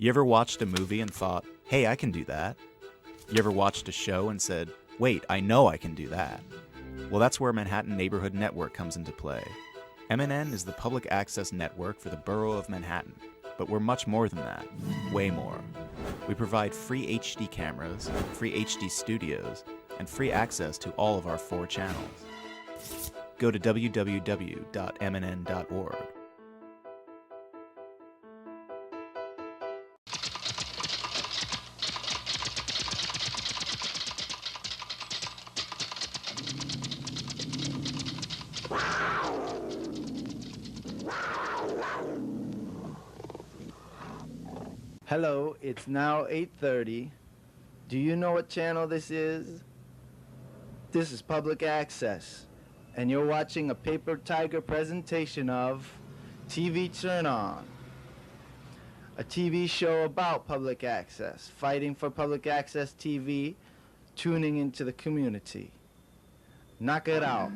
You ever watched a movie and thought, hey, I can do that? You ever watched a show and said, wait, I know I can do that? Well, that's where Manhattan Neighborhood Network comes into play. MNN is the public access network for the borough of Manhattan, but we're much more than that, way more. We provide free HD cameras, free HD studios, and free access to all of our 4 channels. Go to www.mnn.org. Hello, it's now 8:30. Do you know what channel this is? This is Public Access, and you're watching a Paper Tiger presentation of TV Turn On, a TV show about public access, fighting for public access TV, tuning into the community. Knock it out.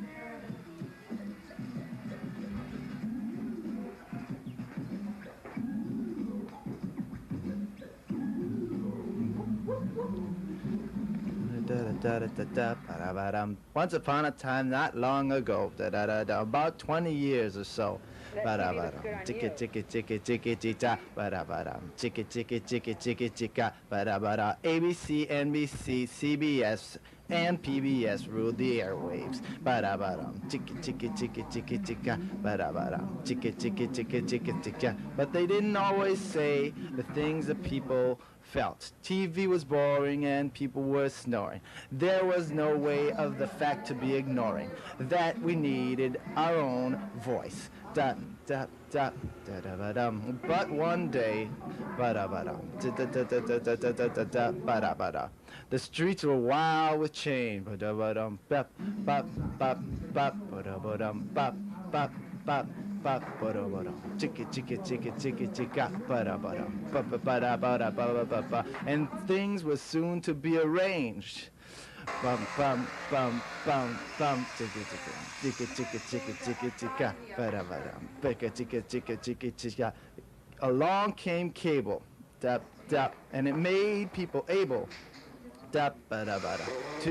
Once upon a time, not long ago, about 20 years or so. ABC, NBC, CBS, and PBS ruled the airwaves. But they didn't always say the things that people felt. TV was boring and people were snoring. There was no way of the fact to be ignoring that we needed our own voice. But one day, the streets were wild with change. And things were soon to be arranged. Bum bum bum bum bum ticka ticka ticka ticka ticka ticka ticka ticka ticka ticka. Along came cable, and it made people able to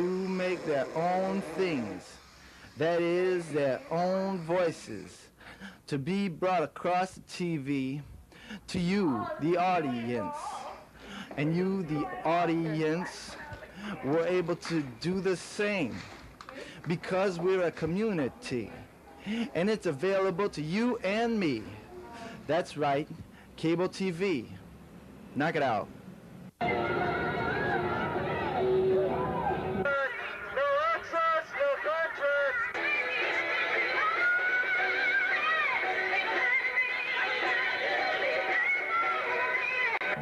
make their own things, that is, their own voices, to be brought across the TV to you, the audience. And you, the audience, were able to do the same because we're a community. And it's available to you and me. That's right, cable TV. Knock it out.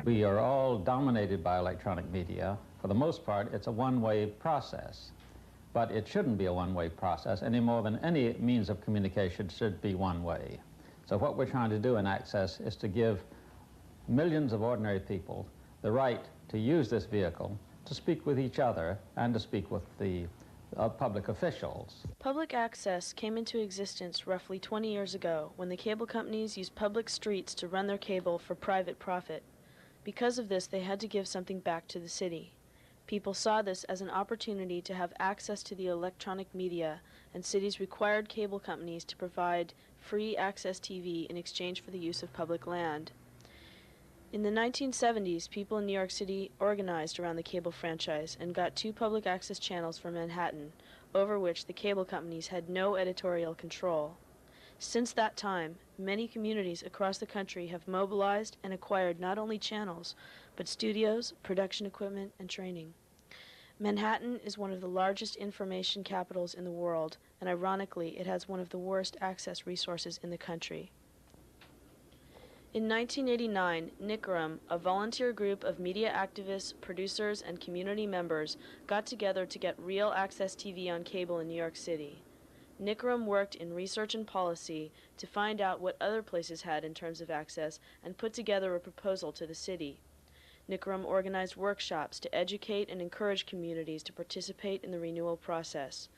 We are all dominated by electronic media. For the most part, it's a one-way process. But it shouldn't be a one-way process any more than any means of communication should be one-way. So what we're trying to do in Access is to give millions of ordinary people the right to use this vehicle to speak with each other and to speak with the public officials. Public access came into existence roughly 20 years ago when the cable companies used public streets to run their cable for private profit. Because of this, they had to give something back to the city. People saw this as an opportunity to have access to the electronic media, and cities required cable companies to provide free access TV in exchange for the use of public land. In the 1970s, people in New York City organized around the cable franchise and got 2 public access channels for Manhattan, over which the cable companies had no editorial control. Since that time, many communities across the country have mobilized and acquired not only channels, but studios, production equipment, and training. Manhattan is one of the largest information capitals in the world, and ironically, it has one of the worst access resources in the country. In 1989, NICRM, a volunteer group of media activists, producers, and community members, got together to get real access TV on cable in New York City. NICRM worked in research and policy to find out what other places had in terms of access and put together a proposal to the city. NICRM organized workshops to educate and encourage communities to participate in the renewal process.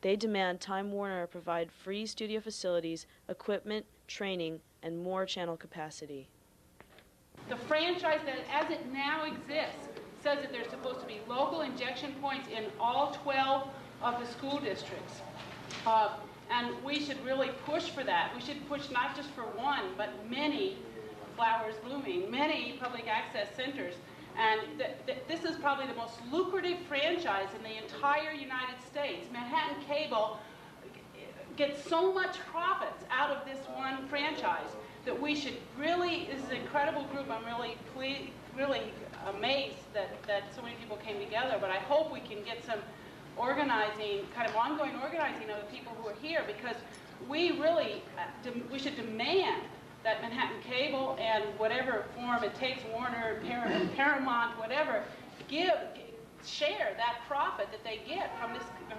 They demand Time Warner provide free studio facilities, equipment, training, and more channel capacity. The franchise, that as it now exists, says that there's supposed to be local injection points in all 12 of the school districts. And we should really push for that. We should push not just for one, but many flowers blooming, many public access centers. And this is probably the most lucrative franchise in the entire United States. Manhattan Cable gets so much profits out of this one franchise that we should really, this is an incredible group. I'm really amazed that so many people came together, but I hope we can get some organizing, kind of ongoing organizing of the people who are here, because we really, we should demand that Manhattan Cable and whatever form it takes, Warner, Paramount, whatever, share that profit that they get from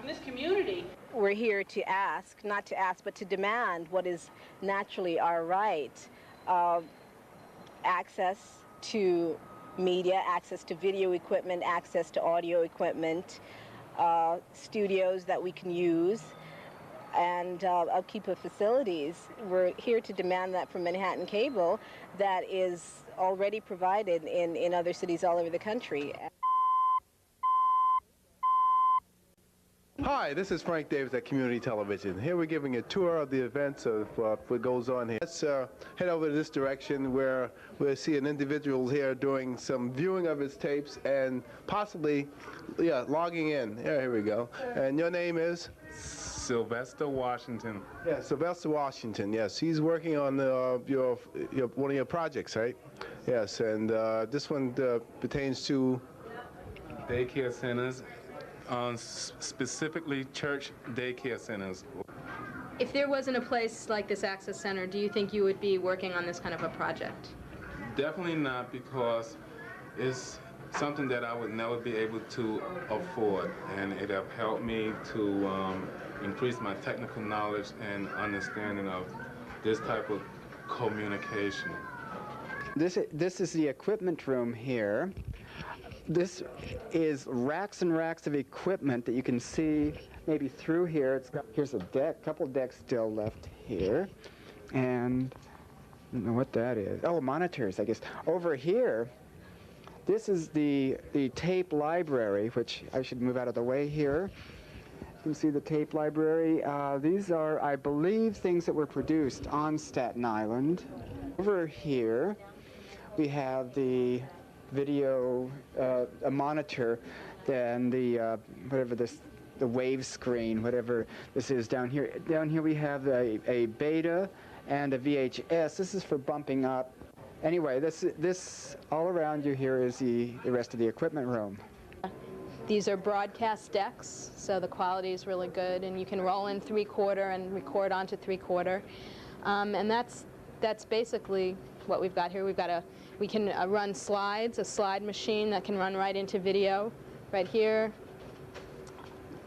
this community. We're here to ask, not to ask, but to demand what is naturally our right. Access to media, access to video equipment, access to audio equipment, studios that we can use, and upkeep of facilities. We're here to demand that from Manhattan Cable that is already provided in other cities all over the country. Hi, this is Frank Davis at Community Television. Here we're giving a tour of the events of what goes on here. Let's head over to this direction where we'll see an individual here doing some viewing of his tapes and possibly, logging in. Yeah, here we go. And your name is? Sylvester Washington. Yeah, Sylvester Washington, yes. He's working on one of your projects, right? Yes, and this one pertains to? Daycare centers. Specifically church daycare centers. If there wasn't a place like this Access Center, do you think you would be working on this kind of a project? Definitely not, because it's something that I would never be able to afford, and it have helped me to increase my technical knowledge and understanding of this type of communication. This is the equipment room here. This is racks and racks of equipment that you can see maybe through here. Here's a deck, couple decks still left here. And I don't know what that is. Oh, monitors, I guess. Over here, this is the tape library, which I should move out of the way here. You can see the tape library. These are, I believe, things that were produced on Staten Island. Over here, we have the video, a monitor, then the whatever this, the wave screen, whatever this is down here. Down here we have a beta and a VHS. This is for bumping up. Anyway, this all around you here is the rest of the equipment room. These are broadcast decks, so the quality is really good, and you can roll in 3/4 and record onto 3/4, and that's basically what we've got here. We can run slides, a slide machine that can run right into video, right here.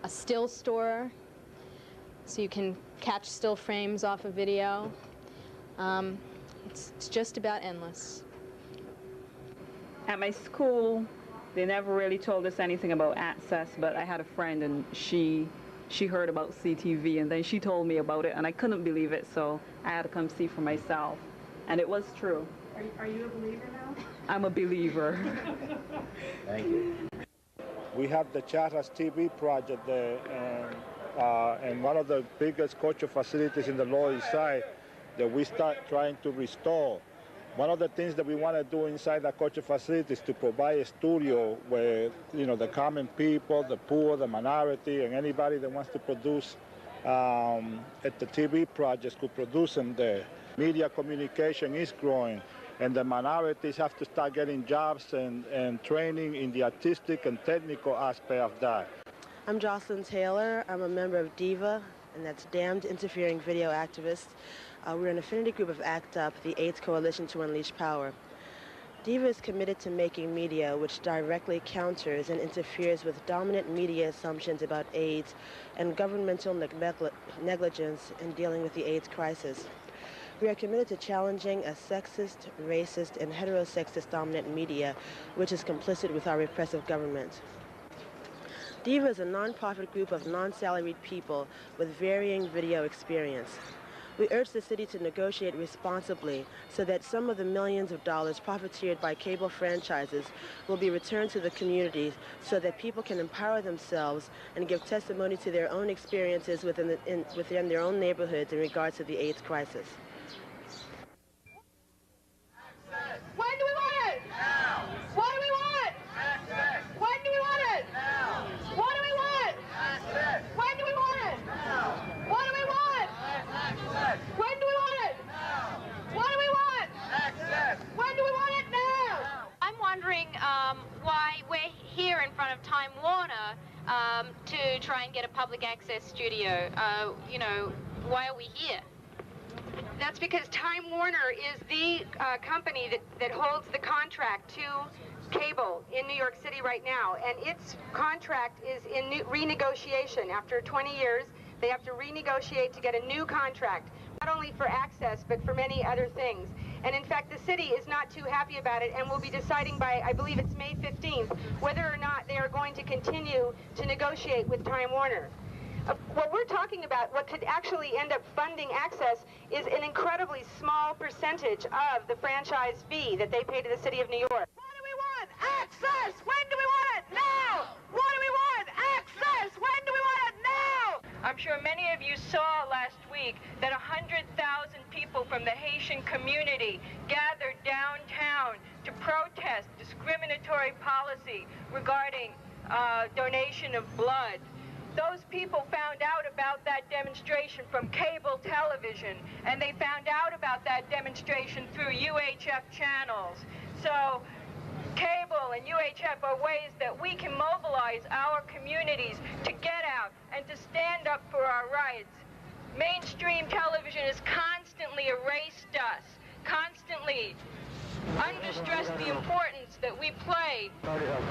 A still store, so you can catch still frames off of video. It's just about endless. At my school, they never really told us anything about access, but I had a friend and she heard about CTV, and then she told me about it, and I couldn't believe it, so I had to come see for myself. And it was true. Are you a believer now? I'm a believer. Thank you. We have the Charras TV project there, and one of the biggest culture facilities in the Lower East Side that we start trying to restore. One of the things that we want to do inside the culture facility is to provide a studio where, the common people, the poor, the minority, and anybody that wants to produce at the TV projects could produce them there. Media communication is growing, and the minorities have to start getting jobs and training in the artistic and technical aspect of that. I'm Jocelyn Taylor. I'm a member of DIVA, and that's Damned Interfering Video Activists. We're an affinity group of ACT UP, the AIDS Coalition to Unleash Power. DIVA is committed to making media which directly counters and interferes with dominant media assumptions about AIDS and governmental negligence in dealing with the AIDS crisis. We are committed to challenging a sexist, racist, and heterosexist dominant media which is complicit with our repressive government. DIVA is a non-profit group of non-salaried people with varying video experience. We urge the city to negotiate responsibly so that some of the millions of dollars profiteered by cable franchises will be returned to the community so that people can empower themselves and give testimony to their own experiences within their own neighborhoods in regards to the AIDS crisis. When do we want it? Now. What do we want? Access. When do we want it? Now. What do we want? Access. When do we want it? Now. What do we want? Access. When do we want it? Now. What do we want? Access. When do we want it? Now. I'm wondering why we're here in front of Time Warner to try and get a public access studio. You know, why are we here? That's because Time Warner is the company that holds the contract to cable in New York City right now, and its contract is in renegotiation. After 20 years, they have to renegotiate to get a new contract, not only for access, but for many other things. And in fact, the city is not too happy about it, and will be deciding by, I believe it's May 15th, whether or not they are going to continue to negotiate with Time Warner. What we're talking about, what could actually end up funding access, is an incredibly small percentage of the franchise fee that they pay to the city of New York. What do we want? Access! When do we want it? Now! What do we want? Access! When do we want it? Now! I'm sure many of you saw last week that 100,000 people from the Haitian community gathered downtown to protest discriminatory policy regarding donation of blood. Those people found out about that demonstration from cable television, and they found out about that demonstration through UHF channels. So cable and UHF are ways that we can mobilize our communities to get out and to stand up for our rights. Mainstream television has constantly erased us, constantly understressed the importance that we play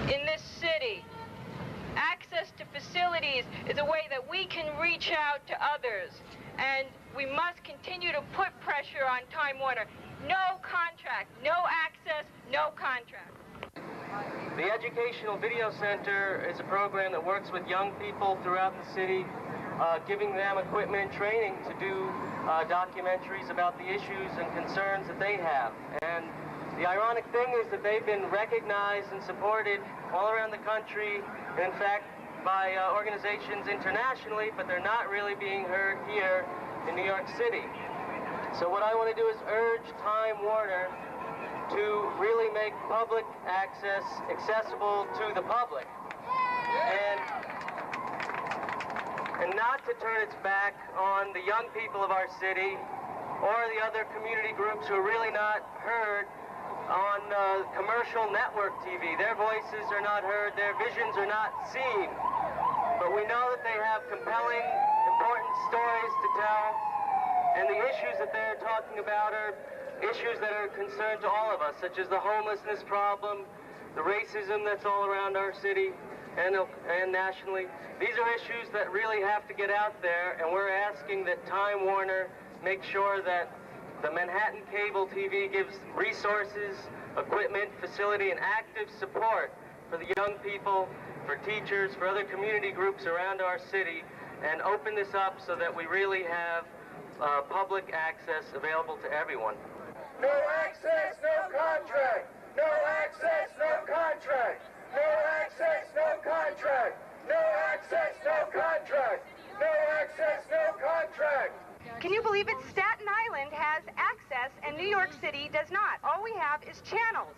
in this city. Access to facilities is a way that we can reach out to others, and we must continue to put pressure on Time Warner. No contract, no access, no contract. The Educational Video Center is a program that works with young people throughout the city, giving them equipment and training to do documentaries about the issues and concerns that they have. And the ironic thing is that they've been recognized and supported all around the country, and in fact by organizations internationally, but they're not really being heard here in New York City. So what I want to do is urge Time Warner to really make public access accessible to the public, and not to turn its back on the young people of our city or the other community groups who are really not heard on commercial network TV. Their voices are not heard, their visions are not seen. But we know that they have compelling, important stories to tell, and the issues that they're talking about are issues that are a concern to all of us, such as the homelessness problem, the racism that's all around our city and nationally. These are issues that really have to get out there, and we're asking that Time Warner make sure that the Manhattan Cable TV gives resources, equipment, facility, and active support for the young people, for teachers, for other community groups around our city, and open this up so that we really have public access available to everyone. No access, no contract. No access, no contract. No access, no contract. No access, no contract. No access, no contract. Can you believe it? Staten Island has access and New York City does not. All we have is channels.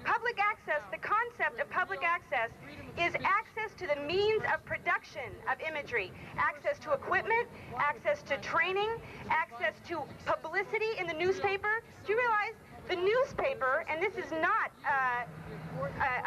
Public access, the concept of public access, is access to the means of production of imagery, access to equipment, access to training, access to publicity in the newspaper. Do you realize the newspaper, and this is not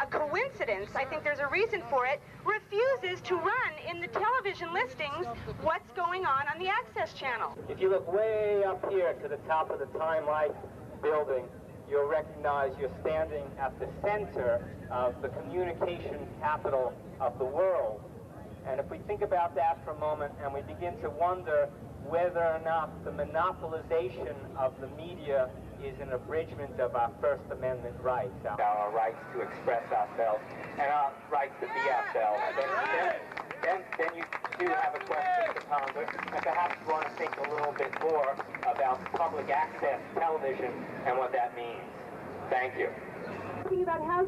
a coincidence, I think there's a reason for it, refuses to run in the television listings what's going on the access channel. If you look way up here to the top of the Time Life building, you'll recognize you're standing at the center of the communication capital of the world. And if we think about that for a moment and we begin to wonder whether or not the monopolization of the media is an abridgment of our First Amendment rights, our rights to express ourselves and our rights to be ourselves. then you do have a question to Congress, and perhaps you want to think a little bit more about public access television and what that means. Thank you.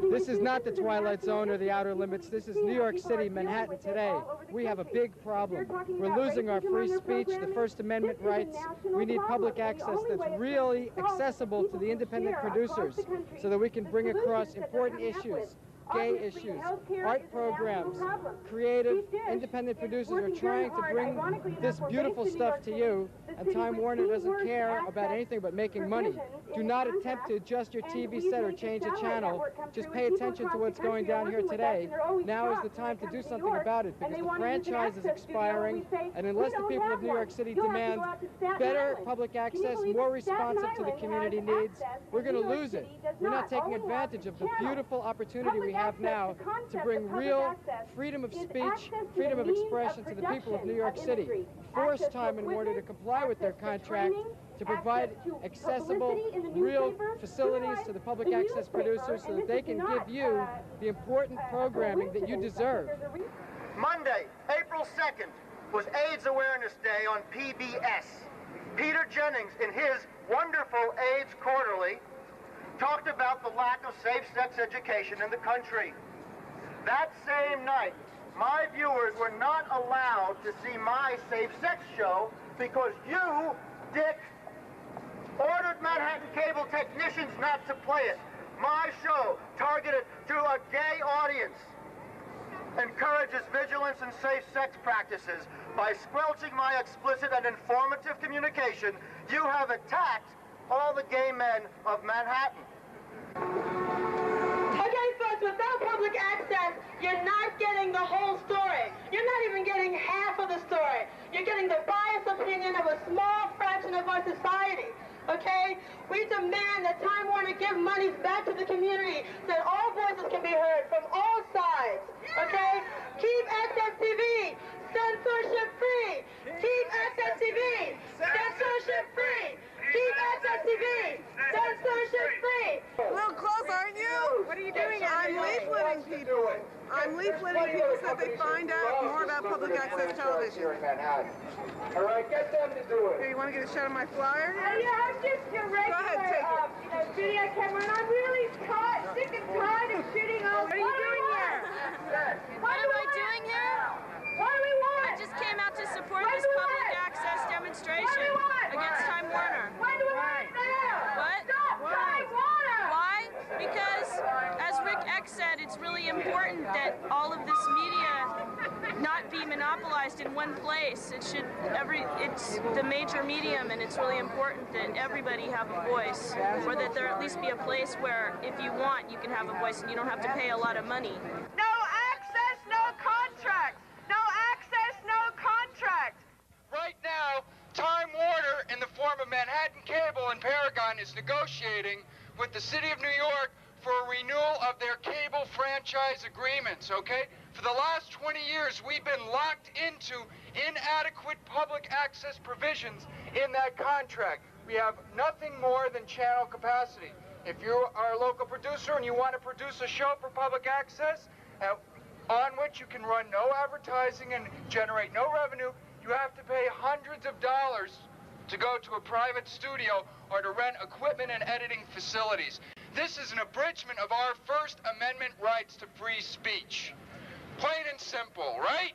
This is not the Twilight Zone or the Outer Limits. This is New York City, Manhattan today. We have a big problem. We're losing our free speech, the First Amendment rights. We need public access that's really accessible to the independent producers so that we can bring across important issues. Gay issues, art programs, creative, independent producers are trying to bring this beautiful stuff to you, and Time Warner doesn't care about anything but making money. Do not attempt to adjust your TV set or change a channel. Just pay attention to what's going down here today. Now is the time to do something about it, because the franchise is expiring, and unless the people of New York City demand better public access, more responsive to the community needs, we're going to lose it. We're not taking advantage of the beautiful opportunity we have now to bring real freedom of speech, freedom of expression to the people of New York City. Force Time and Warner to comply with their contract to provide accessible, real facilities to the public access producers so that they can give you the important programming that you deserve. Monday, April 2nd, was AIDS Awareness Day on PBS. Peter Jennings, in his wonderful AIDS Quarterly, talked about the lack of safe-sex education in the country. That same night, my viewers were not allowed to see my safe-sex show because you, Dick, ordered Manhattan cable technicians not to play it. My show, targeted to a gay audience, encourages vigilance and safe sex practices. By squelching my explicit and informative communication, you have attacked all the gay men of Manhattan. Okay, folks, without public access, you're not getting the whole story. You're not even getting half of the story. You're getting the biased opinion of a small fraction of our society. Okay? We demand that Time Warner give monies back to the community so that all voices can be heard from all sides. Okay? Keep Access TV censorship free. Keep Access TV censorship free. Keep Access TV censorship free. A little close, aren't you? What are you doing? I'm leafleting people. I'm leafleting people so they find out more about public access television. All right, get them to do it. Here, you want to get a shot of my flyer? Yeah, I'm just a regular, video camera, and I'm really sick and tired of shooting all. What are you doing here? What am I doing here? What do we want? I just came out to support this public access demonstration against Time Warner. What do we want now? What? Stop Time Warner! Why? Because, as Rick X said, it's really important that all of this media not be monopolized in one place. It's the major medium, and it's really important that everybody have a voice, or that there at least be a place where, if you want, you can have a voice and you don't have to pay a lot of money. No access, no contract. No access, no contract. Right now, Time Warner, in the form of Manhattan Cable and Paragon, is negotiating with the City of New York for a renewal of their cable franchise agreements, okay? For the last 20 years, we've been locked into inadequate public access provisions in that contract. We have nothing more than channel capacity. If you are a local producer and you want to produce a show for public access, on which you can run no advertising and generate no revenue, you have to pay hundreds of dollars to go to a private studio or to rent equipment and editing facilities. This is an abridgment of our First Amendment rights to free speech. Plain and simple, right?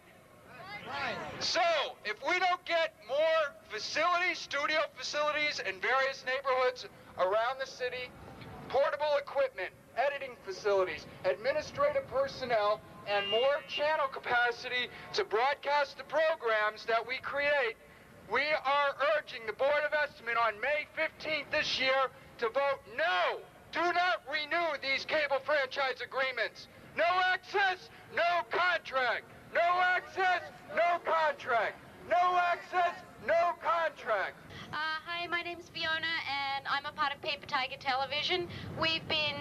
Right. So, if we don't get more facilities, studio facilities in various neighborhoods around the city, portable equipment, editing facilities, administrative personnel, and more channel capacity to broadcast the programs that we create, we are urging the Board of Estimate on May 15th this year to vote no. Do not renew these cable franchise agreements. No access, no contract. No access, no contract. No access, no contract. Hi, my name's Fiona, and I'm a part of Paper Tiger Television. We've been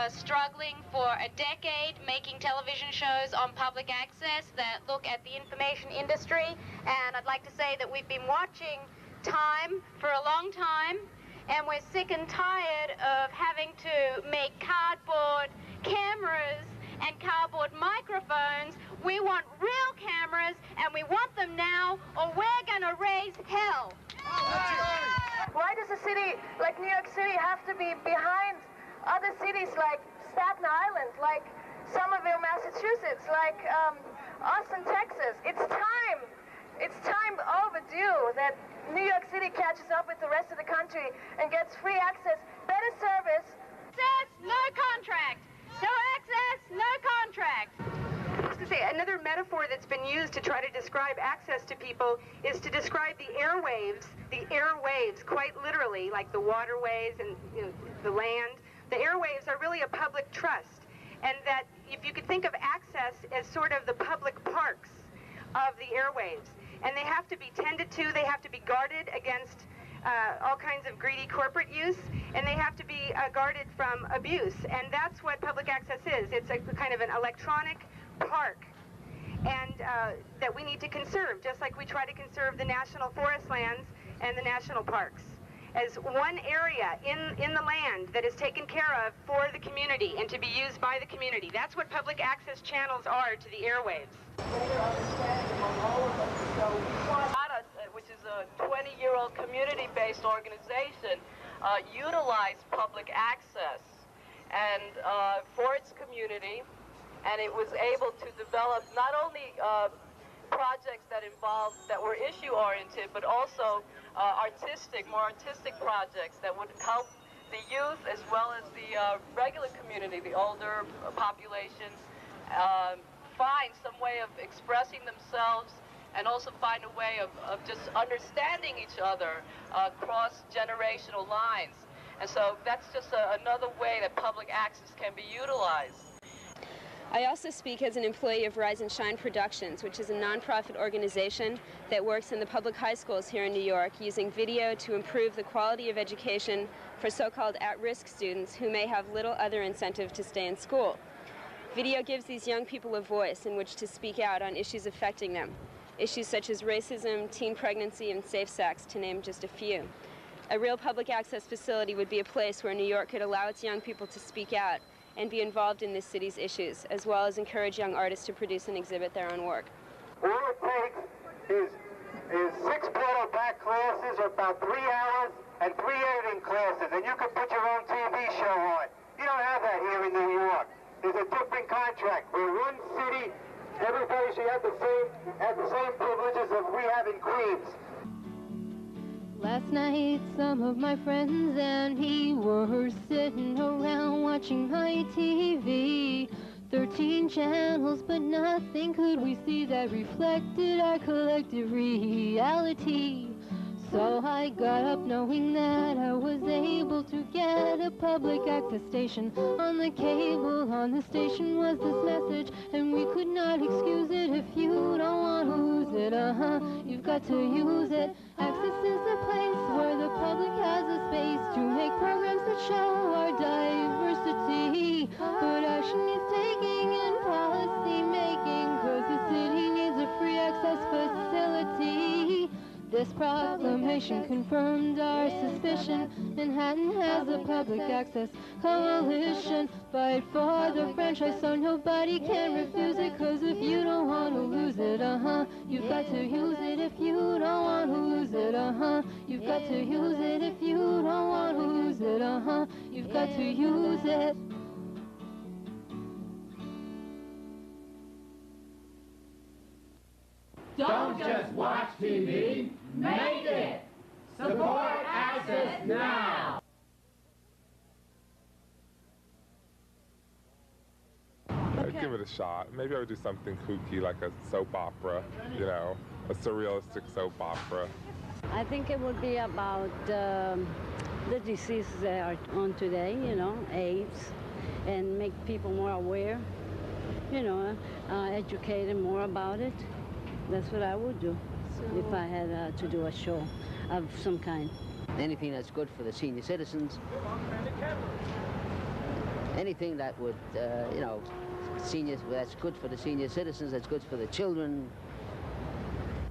struggling for a decade making television shows on public access that look at the information industry, and I'd like to say that we've been watching Time for a long time, and we're sick and tired of having to make cardboard cameras and cardboard microphones. We want real cameras We want them now, or we're gonna raise hell. Why does a city like New York City have to be behind other cities like Staten Island, like Somerville, Massachusetts, like Austin, Texas? It's time overdue that New York City catches up with the rest of the country and gets free access, better service. Access, no contract. No access, no contract. I was going to say, another metaphor that's been used to try to describe access to people is to describe the airwaves, quite literally, like the waterways and the land. The airwaves are really a public trust, and that if you could think of access as sort of the public parks of the airwaves, and they have to be tended to, they have to be guarded against all kinds of greedy corporate use, and they have to be guarded from abuse, and that's what public access is. It's a kind of an electronic park, and that we need to conserve, just like we try to conserve the national forest lands and the national parks, as one area in the land that is taken care of for the community and to be used by the community. That's what public access channels are to the airwaves. Which is a 20-year-old community-based organization, utilized public access and for its community, and it was able to develop not only projects that were issue-oriented, but also more artistic projects that would help the youth as well as the regular community, the older population, find some way of expressing themselves and also find a way of just understanding each other across generational lines. And so that's just another way that public access can be utilized. I also speak as an employee of Rise and Shine Productions, which is a nonprofit organization that works in the public high schools here in New York using video to improve the quality of education for so-called at-risk students who may have little other incentive to stay in school. Video gives these young people a voice in which to speak out on issues affecting them. Issues such as racism, teen pregnancy, and safe sex, to name just a few. A real public access facility would be a place where New York could allow its young people to speak out and be involved in this city's issues, as well as encourage young artists to produce and exhibit their own work. All it takes is 6 back classes, or about 3 hours, and 3 editing classes, and you can put your own TV show on. You don't have that here in New York. There's a different contract. We're one city. Everybody should have the same privileges as we have in Queens. Last night, some of my friends and me were sitting around watching my TV. 13 channels, but nothing could we see that reflected our collective reality. So I got up knowing that I was able to get a public access station. On the cable, on the station was this message, and we could not excuse it. If you don't want to lose it, you've got to use it. Access is the place where the public has a space to make programs that show our diversity. But action is taking in policy making, 'cause the city needs a free access facility. This proclamation confirmed our suspicion. Manhattan has a public access coalition. Fight for the franchise so nobody can refuse it. 'Cause if you don't want to lose it, you've got to use it. If you don't want to lose it, you've got to use it. If you don't want to lose it, you've got to use it. Don't just watch TV, make it! Support access now! I'd give it a shot. Maybe I would do something kooky like a soap opera, you know, a surrealistic soap opera. I think it would be about the diseases that are on today, you know, AIDS, and make people more aware, you know, educate them more about it. That's what I would do if I had to do a show of some kind. Anything that's good for the senior citizens. Anything that would, you know, that's good for the senior citizens, that's good for the children.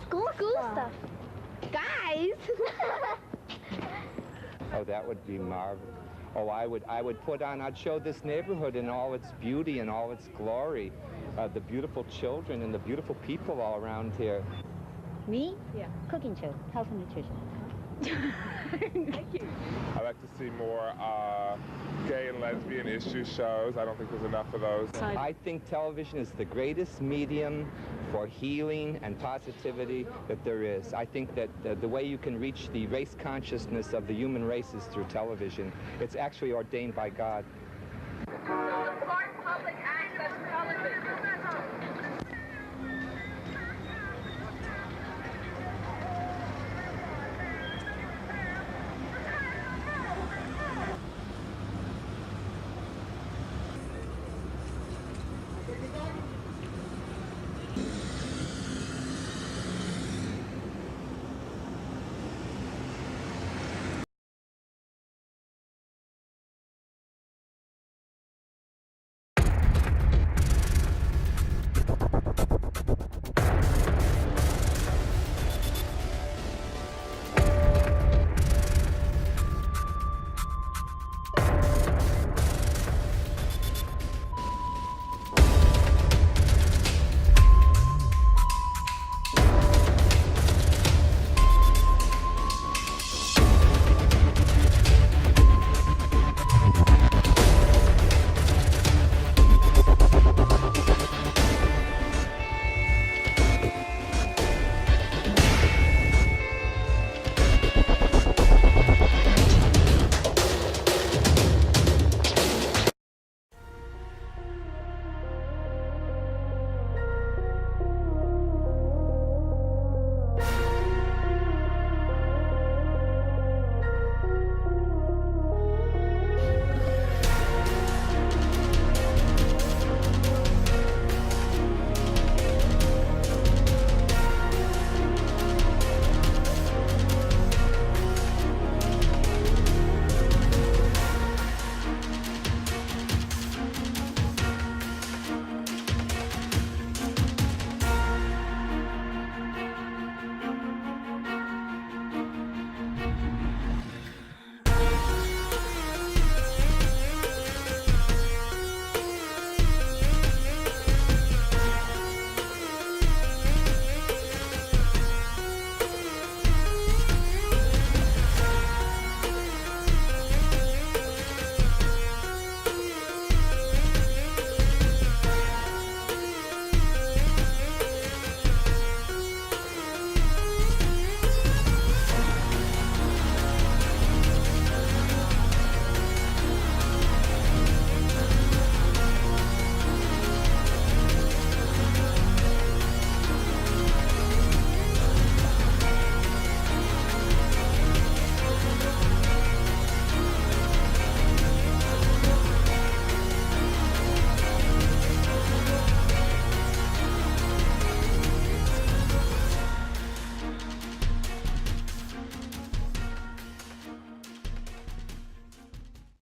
School stuff. Guys! Oh, that would be marvelous. Oh, I would put on, I'd show this neighborhood in all its beauty and all its glory. the beautiful children and the beautiful people all around here. Me? Yeah. Cooking show, health and nutrition. Thank you. I like to see more gay and lesbian issue shows. I don't think there's enough of those. I think television is the greatest medium for healing and positivity that there is. I think that the way you can reach the race consciousness of the human race is through television. It's actually ordained by God.